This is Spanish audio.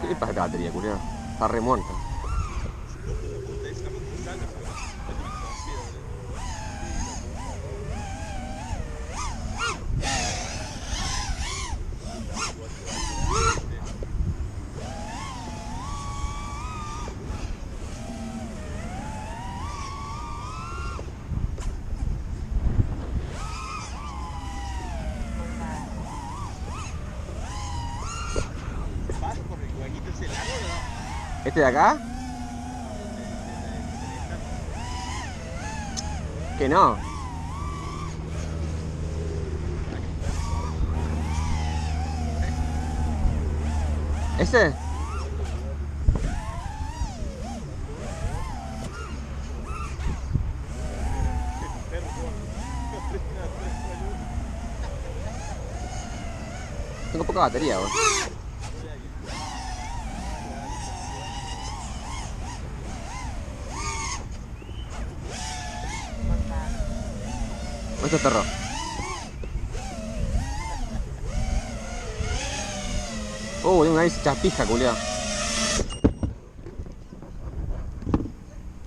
¿Qué pasa esta batería, culiao? Está re muerta. ¿Este de acá? Que no. ¿Ese? Tengo poca batería, vos. Esto es terror. Tengo una chapija, culiao.